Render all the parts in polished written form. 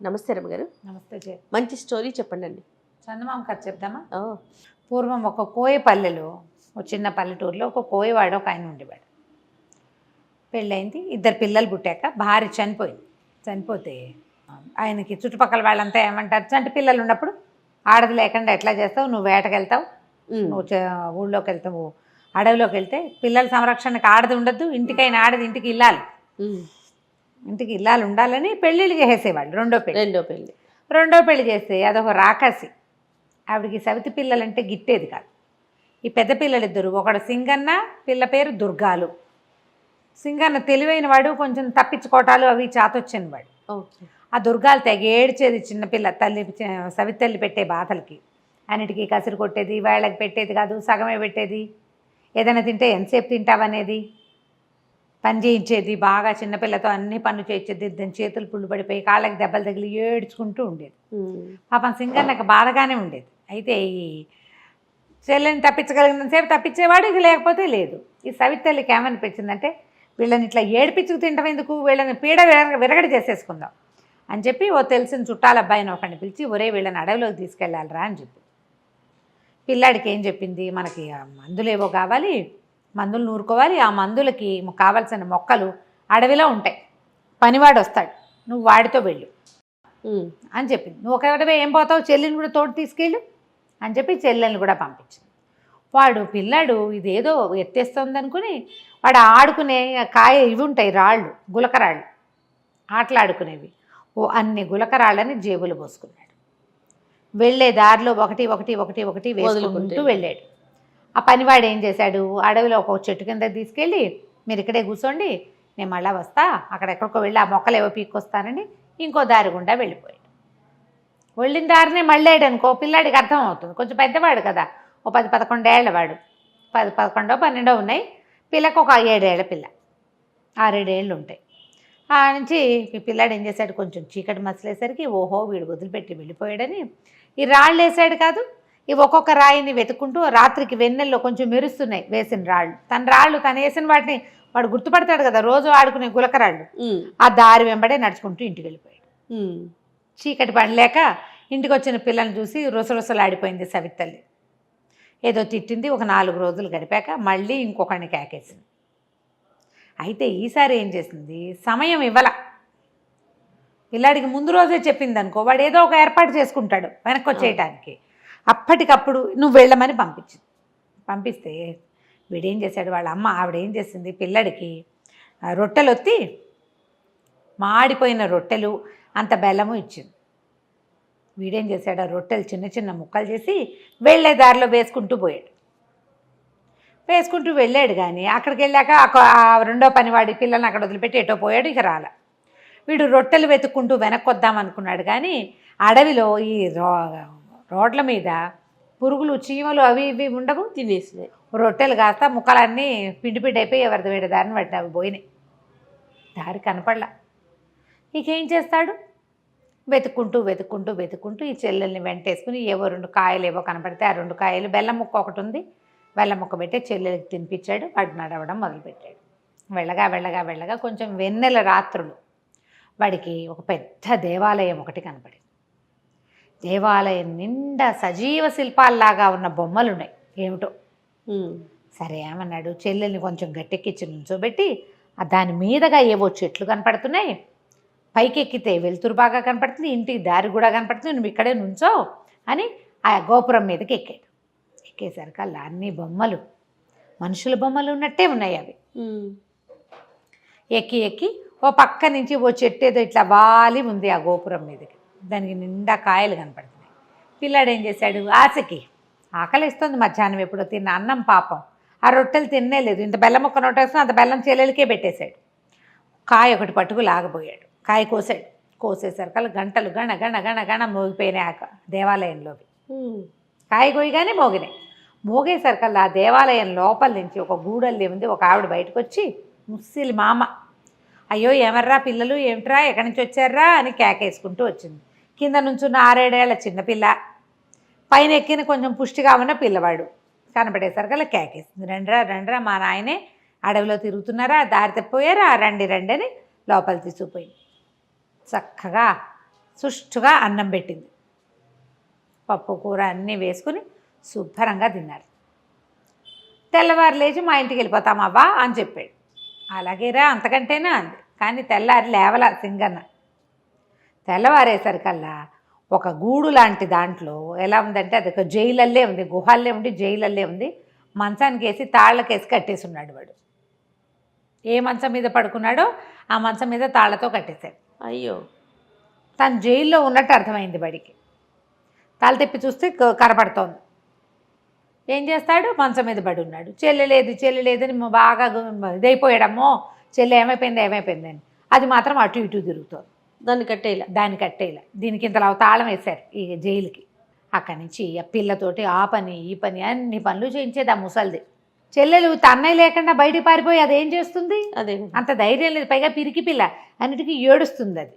నమస్తే రమ్మగారు. నమస్తే జయ. మంచి స్టోరీ చెప్పండి అండి. చందమామ కథ చెప్దామా? ఓ పూర్వం ఒక కోయ పల్లెలో, ఒక చిన్న పల్లెటూరులో ఒక కోయవాడు ఒక ఆయన ఉండేవాడు. పెళ్ళయింది, 2 పిల్లలు పుట్టాక భార్య చనిపోతే ఆయనకి చుట్టుపక్కల వాళ్ళంతా ఏమంటారు, చంటి పిల్లలు ఉన్నప్పుడు ఆడది లేకుండా ఎట్లా చేస్తావు, నువ్వు వేటకు వెళ్తావు, నువ్వు ఊళ్ళోకి వెళ్తావు, అడవిలోకి వెళ్తే పిల్లల సంరక్షణకు ఆడది ఉండద్దు, ఇంటికైనా ఆడది ఇంటికి ఇల్లాలు ఉండాలని పెళ్ళిళ్ళు చేసేవాళ్ళు. రెండో పెళ్లి చేస్తే అదొక రాకాసి. ఆవిడికి సవితి పిల్లలంటే గిట్టేది కాదు. ఈ పెద్ద పిల్లలిద్దరు, ఒకడు సింగన్న, పిల్ల పేరు దుర్గాలు. సింగన్న తెలివైన వాడు, కొంచెం తప్పించుకోవటాలు అవి చాతొచ్చిన వాడు. ఆ దుర్గాలు తెగ ఏడ్చేది చిన్నపిల్ల సవితి తల్లి పెట్టే బాధలకి. అన్నిటికీ కసిరి కొట్టేది, వాళ్ళకి పెట్టేది కాదు, సగమే పెట్టేది. ఏదైనా తింటే ఎంతసేపు తింటావనేది, పని చేయించేది, బాగా చిన్నపిల్లతో అన్ని పనులు చేయించేది. దాని చేతులు పుళ్ళు పడిపోయి కాళ్ళకి దెబ్బలు తగిలి ఏడ్చుకుంటూ ఉండేది. పాపం సింగన్నకు బాధగానే ఉండేది. అయితే ఈ చెల్లెని తప్పించగలిగినంతసేపు తప్పించేవాడు, ఇది లేకపోతే లేదు. ఈ సవితి తల్లికి ఏమనిపించిందంటే, వీళ్ళని ఇట్లా ఏడిపించుకు తింటాం ఎందుకు, వీళ్ళని పీడ విరగడి చేసేసుకుందాం అని చెప్పి ఓ తెలిసిన చుట్టాల అబ్బాయిని ఒకరిని పిలిచి, ఒరే వీళ్ళని అడవిలోకి తీసుకెళ్ళాలిరా అని చెప్పి. పిల్లాడికి ఏం చెప్పింది, మనకి మందులు ఏవో కావాలి, మందులు నూరుకోవాలి, ఆ మందులకి కావాల్సిన మొక్కలు అడవిలో ఉంటాయి, పనివాడు వస్తాడు, నువ్వు వాడితో వెళ్ళు అని చెప్పింది. నువ్వు ఒకటే ఏం పోతావు, చెల్లిని కూడా తోడు తీసుకెళ్ళు అని చెప్పి చెల్లెల్ని కూడా పంపించింది. పిల్లాడు ఇదేదో ఎత్తేస్తుంది అనుకుని వాడు ఆడుకునే కాయ ఇవి ఉంటాయి, రాళ్ళు, గులకరాళ్ళు, ఆటలాడుకునేవి, అన్ని గులకరాళ్ళని జేబులు పోసుకున్నాడు. వెళ్ళే దారిలో ఒకటి వేసుకుంటూ వెళ్ళాడు. ఆ పనివాడు ఏం చేశాడు, అడవిలో ఒక చెట్టు కింద తీసుకెళ్ళి, మీరు ఇక్కడే కూర్చోండి, నేను మళ్ళీ వస్తా, అక్కడెక్కడికో వెళ్ళి ఆ మొక్కలు ఏవో పీక్కొస్తానని ఇంకో దారి గుండా వెళ్ళిపోయాడు. వెళ్ళిన దారినే మళ్ళాడు అనుకో, పిల్లాడికి అర్థం అవుతుంది, కొంచెం పెద్దవాడు కదా, ఓ 10-11 ఏళ్ల వాడు, 11-12 ఉన్నాయి. పిల్లకు ఒక 7 ఏళ్ల పిల్ల, 6-7 ఏళ్ళు ఉంటాయి. ఆ నుంచి ఈ పిల్లాడు ఏం చేశాడు, కొంచెం చీకటి మసలేసరికి ఓహో వీడు వదిలిపెట్టి వెళ్ళిపోయాడని ఈ రాళ్ళు వేసాడు కాదు, ఈ ఒక్కొక్క రాయిని వెతుక్కుంటూ రాత్రికి వెన్నెల్లో కొంచెం మెరుస్తున్నాయి వేసిన రాళ్ళు, తను వేసిన వాటిని వాడు గుర్తుపడతాడు కదా, రోజు ఆడుకునే గులకరాళ్ళు, ఆ దారి వెంబడే నడుచుకుంటూ ఇంటికి వెళ్ళిపోయాడు. చీకటి పడలేక ఇంటికి వచ్చిన పిల్లల్ని చూసి రుసరుసలాడిపోయింది సవితి తల్లి. ఏదో తిట్టింది. ఒక 4 రోజులు గడిపాక మళ్ళీ ఇంకొకరిని కేకేసింది. అయితే ఈసారి ఏం చేసింది, సమయం ఇవ్వాల. పిల్లాడికి ముందు రోజే చెప్పింది అనుకో, వాడు ఏదో ఒక ఏర్పాటు చేసుకుంటాడు వెనక్కి వచ్చేయటానికి. అప్పటికప్పుడు నువ్వు వెళ్ళమని పంపిస్తే వీడేం చేశాడు, వాళ్ళ అమ్మ ఆవిడేం చేసింది, పిల్లడికి రొట్టెలు ఒత్తి, మాడిపోయిన రొట్టెలు అంత బెల్లము ఇచ్చింది. వీడేం చేశాడు, ఆ రొట్టెలు చిన్న చిన్న ముక్కలు చేసి వెళ్ళే దారిలో వేసుకుంటూ వెళ్ళాడు. కానీ అక్కడికి వెళ్ళాక ఆ రెండో పనివాడి పిల్లల్ని అక్కడ వదిలిపెట్టి ఎటో పోయాడు. ఇక రాల. వీడు రొట్టెలు వెతుక్కుంటూ వెనక్కి వద్దాం అనుకున్నాడు. కానీ అడవిలో ఈ రోడ్ల మీద పురుగులు, చీమలు అవి ఇవి ఉండవు, తినేసినాయి. రొట్టెలు కాస్త ముక్కలన్నీ పిండి అయిపోయి ఎవరిది వేడి దారిని పట్టిన అవి పోయినాయి. దారి కనపడలా. ఇకేం చేస్తాడు, వెతుక్కుంటూ ఈ చెల్లెల్ని వెంటేసుకుని ఏవో 2 కాయలు ఏవో కనపడితే ఆ 2 కాయలు, బెల్లం ముక్క ఒకటి ఉంది, బెల్లం ముక్క పెట్టి చెల్లెలకి తినిపించాడు. వాడు నడవడం మొదలుపెట్టాడు. వెళ్ళగా కొంచెం వెన్నెల రాత్రులు వాడికి ఒక పెద్ద దేవాలయం ఒకటి కనపడింది. దేవాలయం నిండా సజీవ శిల్పాల్లాగా ఉన్న బొమ్మలు ఉన్నాయి. ఏమిటో సరే ఏమన్నాడు, చెల్లెల్ని కొంచెం గట్టెక్కించి నుంచోబెట్టి దాని మీదగా ఏవో చెట్లు కనపడుతున్నాయి, పైకి ఎక్కితే వెలుతురు బాగా కనపడుతుంది, ఇంటికి దారి కూడా కనపడుతుంది, నువ్వు ఇక్కడే నుంచో అని ఆ గోపురం మీదకి ఎక్కాడు. ఎక్కేసరికి అలా అన్ని బొమ్మలు, మనుషుల బొమ్మలు ఉన్నట్టే ఉన్నాయి. అవి ఎక్కి ఓ పక్క నుంచి ఓ చెట్టు ఏదో ఇట్లా వాలి ఉంది ఆ గోపురం మీదకి, దానికి నిండా కాయలు కనపడుతున్నాయి. పిల్లాడు ఏం చేశాడు, ఆకలిస్తుంది, మధ్యాహ్నం ఎప్పుడో తిన్న అన్నం పాపం, ఆ రొట్టెలు తినలేదు, ఇంత బెల్లం ముక్క నోటేసుకుని అంత బెల్లం చెల్లెలకే పెట్టేశాడు. కాయ ఒకటి పట్టుకు లాగబోయాడు. కాయ కోసేసరికి గంటలు గణ మోగిపోయినాయి ఆ దేవాలయంలోకి. కాయ కోయగానే మోగేసరికల్లా ఆ దేవాలయం లోపల నుంచి ఒక గూడల్లి ఉంది. ఒక ఆవిడ బయటకు వచ్చి, ముస్సిలి మామ, అయ్యో ఏమర్రా పిల్లలు, ఏమిట్రా, ఎక్కడి నుంచి వచ్చారా అని కేకేసుకుంటూ వచ్చింది. కింద నుంచున్న 6-7 ఏళ్ల చిన్నపిల్ల, పైన ఎక్కిన కొంచెం పుష్టిగా ఉన్న పిల్లవాడు కనపడేసరికల్లా కేకేసింది, రండ్రా మా నాయనే అడవిలో తిరుగుతున్నారా, దారి తప్పిపోయారా, రండి అని లోపల తీసుకుపోయింది. చక్కగా సుష్టుగా అన్నం పెట్టింది. పప్పు కూర అన్నీ వేసుకుని శుభ్రంగా తిన్నారు. తెల్లవారు లేచి మా ఇంటికి వెళ్ళిపోతామవ్వా అని చెప్పాడు. అలాగేరా అంతకంటేనా అంది. కానీ తెల్లారి లేవల సింగన్న. తెల్లవారేసరికల్లా ఒక గూడు లాంటి దాంట్లో ఎలా ఉందంటే అది ఒక జైలల్లే ఉంది, గుహల్లే ఉండి జైలల్లే ఉంది. మంచానికి వేసి తాళ్ళకేసి కట్టేసి ఉన్నాడు వాడు. ఏ మంచం మీద పడుకున్నాడో ఆ మంచం మీద తాళ్లతో కట్టేశాడు. అయ్యో, తను జైల్లో ఉన్నట్టు అర్థమైంది వాడికి. తల తిప్పి చూస్తే కనపడుతోంది. ఏం చేస్తాడు? మంచం మీద పడి ఉన్నాడు. చెల్లెలేదని బాగా ఇదైపోయాడమ్మో, చెల్లె ఏమైపోయిందని. అది మాత్రం అటు ఇటు తిరుగుతోంది. దాన్ని కట్టేలా దీనికి ఇంతలా తాళం వేశారు ఈ జైలుకి. అక్కడి నుంచి ఆ పిల్లతోటి ఆ పని ఈ పని అన్ని పనులు చేయించేది ఆ ముసలిది. చెల్లెలు తన్నయ్య లేకుండా బయటికి పారిపోయి అదేం చేస్తుంది? అదే అంత ధైర్యం లేదు. పైగా పిరికి పిల్ల, అన్నిటికీ ఏడుస్తుంది అది.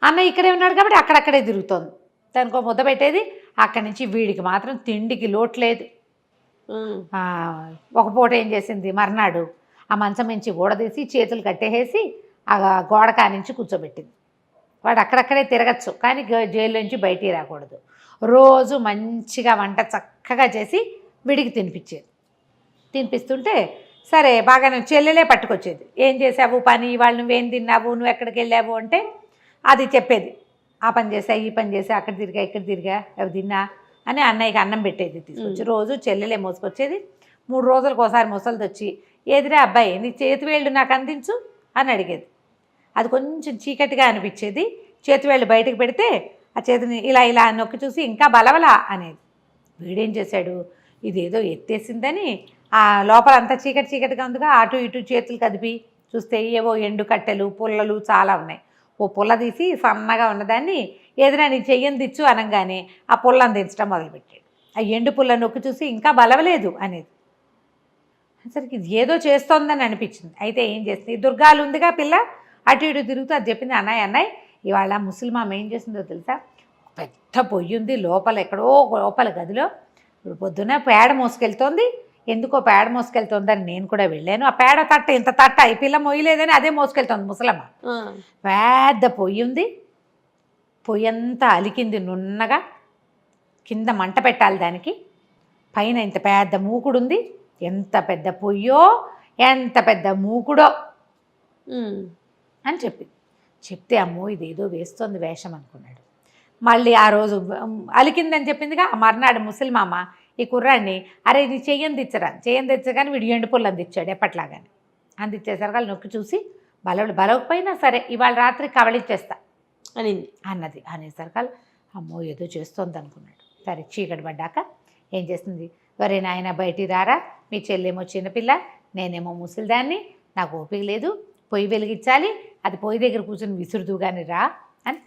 అన్నయ్య ఇక్కడే ఉన్నాడు కాబట్టి అక్కడక్కడే తిరుగుతోంది. దానికో ముద్ద పెట్టేది. అక్కడి నుంచి వీడికి మాత్రం తిండికి లోటు లేదు. ఒక పూట ఏం చేసింది, మర్నాడు ఆ మంచం నుంచి గోడదీసి చేతులు కట్టేసి ఆ గోడ కానించి కూర్చోబెట్టింది. వాడు అక్కడక్కడే తిరగచ్చు, కానీ జైలు నుంచి బయటికి రాకూడదు. రోజు మంచిగా వంట చక్కగా చేసి విడికి తినిపిస్తుంటే సరే బాగా చెల్లెలే పట్టుకొచ్చేది. ఏం చేసావు పని, ఇవాళ నువ్వేం తిన్నావు, నువ్వు ఎక్కడికి వెళ్ళావు అంటే అది చెప్పేది. ఆ పని చేసా, ఈ పని చేసా, అక్కడ తిరిగా ఇక్కడ తిరిగా, అవి తిన్నా అని అన్నయ్యకి అన్నం పెట్టేది తీసుకొచ్చి. రోజు చెల్లెలే మోసుకొచ్చేది. 3 రోజులకు ఒకసారి ముసలిది వచ్చి, ఏదిరా అబ్బాయి నీ చేతివేళ్ళు నాకు అందించు అని అడిగేది. అది కొంచెం చీకటిగా అనిపించేది. చేతివేళ్ళు బయటకు పెడితే ఆ చేతిని ఇలా నొక్కి చూసి ఇంకా బలవలా అనేది. వీడేం చేశాడు, ఇదేదో ఎత్తేసిందని ఆ లోపలంతా చీకటిగా ఉందిగా, అటు ఇటు చేతులు కదిపి చూస్తే ఏవో ఎండు కట్టెలు పుల్లలు చాలా ఉన్నాయి. ఓ పుల్ల తీసి సన్నగా ఉన్నదాన్ని ఏదైనా నీ చెయ్యని దిచ్చు అనగానే ఆ పుల్లని దించడం మొదలుపెట్టాడు. ఆ ఎండు పుల్ల నొక్కి చూసి ఇంకా బలవలేదు అనేది. సరికి ఇది ఏదో చేస్తోందని అనిపించింది. అయితే ఏం చేస్తుంది, దుర్గాలు ఉందిగా పిల్ల, అటు ఇటు తిరుగుతూ అది చెప్పింది. అన్నయ్య ఇవాళ ముసలిమామ ఏం చేసిందో తెలుసా, పెద్ద పొయ్యి ఉంది లోపల, ఎక్కడో లోపల గదిలో. పొద్దున పేడ మోసుకెళ్తోంది. ఎందుకో పేడ మోసుకెళ్తోందని నేను కూడా వెళ్ళాను. ఆ పేడ తట్ట ఇంత తట్ట ఈ పిల్ల మొయ్యలేదని అదే మోసుకెళ్తోంది ముసలమ్మ. పెద్ద పొయ్యి ఉంది, పొయ్యి అంతా అలికింది నున్నగా. కింద మంట పెట్టాలి దానికి, పైన ఇంత పెద్ద మూకుడుంది. ఎంత పెద్ద పొయ్యో ఎంత పెద్ద మూకుడో అని చెప్తే అమ్మో ఇదేదో వేస్తోంది వేషం అనుకున్నాడు. మళ్ళీ ఆ రోజు అలికిందని చెప్పిందిగా, ఆ మర్నాడు ముసలిమామ ఈ కుర్రాడిని అరే ఇది చెయ్యని తెచ్చగానే వీడు ఎండు పుల్లని తెచ్చాడు ఎప్పట్లాగానే. అందిచ్చేసరికి నొక్కి చూసి బలవకపోయినా సరే ఇవాళ రాత్రి కవళిచ్చేస్తా అన్నది. అనేసరికి అమ్మో ఏదో చేస్తోంది అనుకున్నాడు. సరే చీకటి పడ్డాక ఏం చేస్తుంది, వరే నాయన బయటికి రారా, మీ చెల్లేమో చిన్నపిల్ల, నేనేమో ముసలిదాన్ని, నాకు ఓపిక లేదు, పొయ్యి వెలిగించాలి, అది పొయ్యి దగ్గర కూర్చొని విసురుదు కానీ రా అని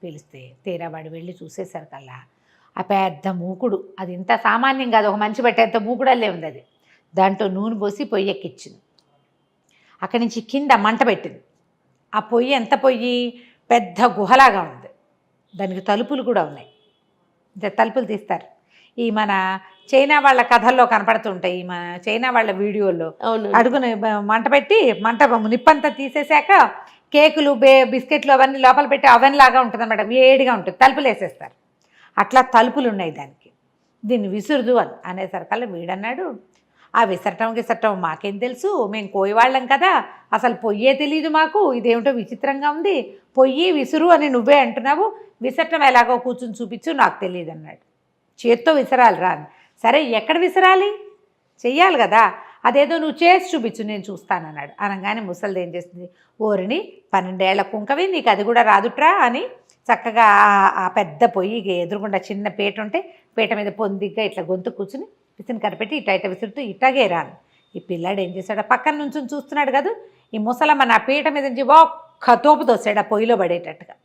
పిలిస్తే తీరా వాడు వెళ్ళి చూసేసరికల్లా ఆ పెద్ద మూకుడు, అది ఇంత సామాన్యం కాదు, ఒక మంచి పెట్టేంత మూకుడల్లే ఉంది అది. దాంట్లో నూనె పోసి పొయ్యి ఎక్కించింది. అక్కడి నుంచి కింద మంట పెట్టింది. ఆ పొయ్యి ఎంత పొయ్యి, పెద్ద గుహలాగా ఉంది. దానికి తలుపులు కూడా ఉన్నాయి. తలుపులు తీస్తారు. ఈ మన చైనా వాళ్ళ కథల్లో కనపడుతుంటాయి, ఈ మన చైనా వాళ్ళ వీడియోల్లో. అడుగున మంట పెట్టి నిప్పంతా తీసేశాక కేకులు బిస్కెట్లు అవన్నీ లోపల పెట్టి అవెన్ లాగా ఉంటుంది అన్నమాట, వేడిగా ఉంటుంది, తలుపులు వేసేస్తారు. అట్లా తలుపులు ఉన్నాయి దానికి. దీన్ని విసురుదు అనేసరికల్లా వీడన్నాడు, ఆ విసరటం మాకేం తెలుసు, మేము కోయవాళ్ళం కదా, అసలు పొయ్యే తెలియదు మాకు, ఇదేమిటో విచిత్రంగా ఉంది, పొయ్యి విసురు అని నువ్వే అంటున్నావు, విసరటం ఎలాగో కూర్చుని చూపించు నాకు తెలియదు అన్నాడు. చేత్తో విసరాలి రా. సరే ఎక్కడ విసరాలి, చెయ్యాలి కదా, అదేదో నువ్వు చేసి చూపించు నేను చూస్తానన్నాడు. అనగానే ముసలిది ఏం చేస్తుంది, ఓరిని 12 ఏళ్ల కుంకవి నీకు అది కూడా రాదుట్రా అని చక్కగా ఆ పెద్ద పొయ్యి ఎదురుగుండా చిన్న పీట ఉంటే పీట మీద పొందిగ్గా ఇట్లా గొంతు కూర్చుని విసిని కనిపెట్టి ఇట్ట విసురుతూ ఇట్టాగే రాను. ఈ పిల్లాడు ఏం చేశాడు, పక్కన నుంచి చూస్తున్నాడు కదా, ఈ ముసలమ్మ నా పీట మీద నుంచి ఒక్క తోపు తోసాడు ఆ పొయ్యిలో పడేటట్టుగా.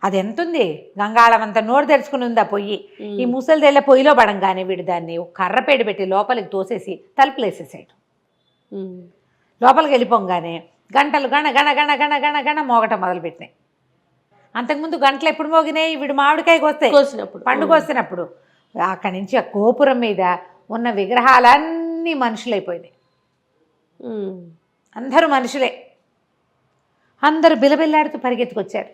అది ఎంతుంది, గంగాళం అంతా నోరు తెరుచుకుని ఉంది ఆ పొయ్యి. ఈ ముసలిదేళ్ళ పొయ్యిలో పడంగానే వీడు దాన్ని ఒక కర్రపేడు పెట్టి లోపలికి తోసేసి తలుపులు వేసేసాడు. లోపలికి వెళ్ళిపోగానే గంటలు గణ గణ గణ గణ గణ గణ మోగటం మొదలుపెట్టినాయి. అంతకుముందు గంటలు ఎప్పుడు మోగినాయి, వీడు మామిడికాయ పండుగ వస్తున్నప్పుడు. అక్కడి నుంచి ఆ గోపురం మీద ఉన్న విగ్రహాలన్నీ మనుషులైపోయినాయి. అందరూ మనుషులే. అందరూ బిలబిల్లాడుతూ పరిగెత్తుకొచ్చారు.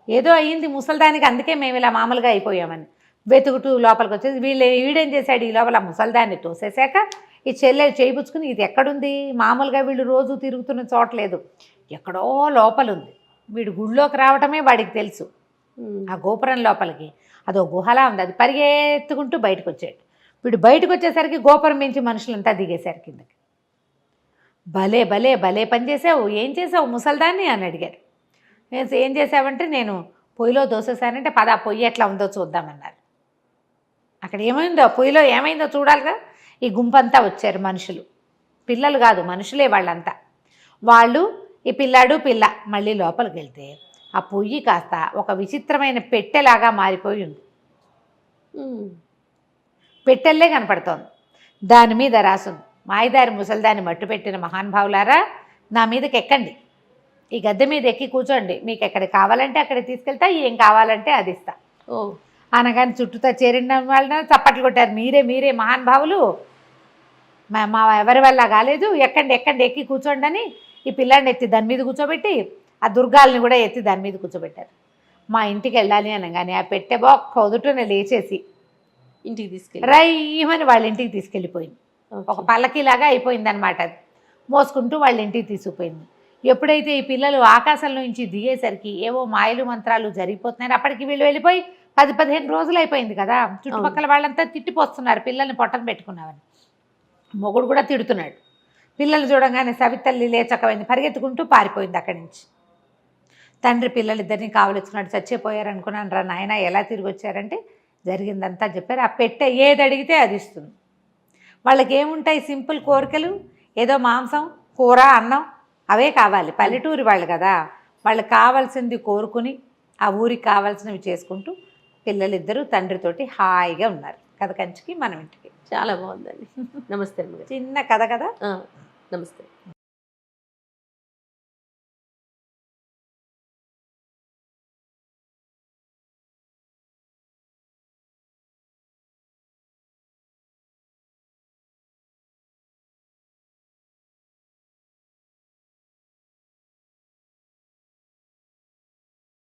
ఏదో అయ్యింది ముసల్దానికి, అందుకే మేము ఇలా మామూలుగా అయిపోయామని వెతుకుతూ లోపలికి వచ్చేసి వీడేం చేశాడు, ఈ లోపల ముసల్దాన్ని తోసేశాక ఈ చెల్లెలు చేయిపుచ్చుకుని ఇది ఎక్కడుంది, మామూలుగా వీళ్ళు రోజు తిరుగుతున్న చోట్లేదు, ఎక్కడో లోపల ఉంది. వీడు గుళ్ళోకి రావటమే వాడికి తెలుసు. ఆ గోపురం లోపలికి అదో గుహలా ఉంది, అది పరిగెత్తుకుంటూ బయటకు వచ్చాడు. వీడు బయటకు వచ్చేసరికి గోపురం మించి మనుషులంతా దిగేశారు కిందకి. భలే భలే భలే పని చేసావు, ఏం చేసావు ముసల్దాన్ని అని అడిగారు. ఏం చేసావంటే నేను పొయ్యిలో దోసేసానంటే పద పొయ్యి ఎట్లా ఉందో చూద్దామన్నారు. అక్కడ ఏమైందో, పొయ్యిలో ఏమైందో చూడాలిగా. ఈ గుంపంతా వచ్చారు మనుషులు, పిల్లలు కాదు మనుషులే వాళ్ళంతా. వాళ్ళు ఈ పిల్లాడు పిల్ల మళ్ళీ లోపలికి వెళ్తే ఆ పొయ్యి కాస్త ఒక విచిత్రమైన పెట్టెలాగా మారిపోయి ఉంది. పెట్టెల్లే కనపడుతోంది. దాని మీద రాసుంది, మాయదారి ముసల్దాన్ని మట్టు పెట్టిన మహానుభావులారా నా మీదకి ఎక్కండి, ఈ గద్దె మీద ఎక్కి కూర్చోండి, మీకు ఎక్కడికి కావాలంటే అక్కడికి తీసుకెళ్తా, ఏం కావాలంటే అది ఇస్తా. అనగానే చుట్టూతో చేరిన వాళ్ళని చప్పట్లు కొట్టారు. మీరే మహానుభావులు, మా ఎవరి వల్ల కాలేదు, ఎక్కండి ఎక్కి కూర్చోండి అని ఈ పిల్లాడిని ఎత్తి దాని మీద కూర్చోబెట్టి ఆ దుర్గాల్ని కూడా ఎత్తి దాని మీద కూర్చోబెట్టారు. మా ఇంటికి వెళ్ళాలి అనగానే ఆ పెట్టె బొక్క వదుటనే లేచేసి ఇంటికి తీసుకెళ్ళి రైమని వాళ్ళ ఇంటికి తీసుకెళ్ళిపోయింది. ఒక పల్లకీలాగా అయిపోయింది అనమాట. అది మోసుకుంటూ వాళ్ళ ఇంటికి తీసుకుపోయింది. ఎప్పుడైతే ఈ పిల్లలు ఆకాశంలో నుంచి దిగేసరికి ఏవో మాయలు మంత్రాలు జరిగిపోతున్నాయి. అప్పటికి వీళ్ళు వెళ్ళిపోయి 10-15 రోజులు అయిపోయింది కదా. చుట్టుపక్కల వాళ్ళంతా తిట్టిపోస్తున్నారు పిల్లల్ని పొట్టన పెట్టుకున్నామని. మొగుడు కూడా తిడుతున్నాడు. పిల్లలు చూడగానే సవితల్లి లేచకపోయింది, పరిగెత్తుకుంటూ పారిపోయింది అక్కడి నుంచి. తండ్రి పిల్లలిద్దరిని కావలించుకున్నాడు. చచ్చిపోయారు అనుకున్నాను రా నాయన, ఎలా తిరిగి వచ్చారంటే జరిగిందంతా చెప్పారు. ఆ పెట్టె ఏది అడిగితే అది ఇస్తుంది. వాళ్ళకి ఏముంటాయి సింపుల్ కోరికలు, ఏదో మాంసం కూర అన్నం అవే కావాలి. పల్లెటూరి వాళ్ళు కదా, వాళ్ళకి కావాల్సింది కోరుకుని ఆ ఊరికి కావాల్సినవి చేసుకుంటూ పిల్లలిద్దరూ తండ్రితోటి హాయిగా ఉన్నారు. కథ కంచికి మనం ఇంటికి. చాలా బాగుందండి. నమస్తే. చిన్న కథ కదా. నమస్తే.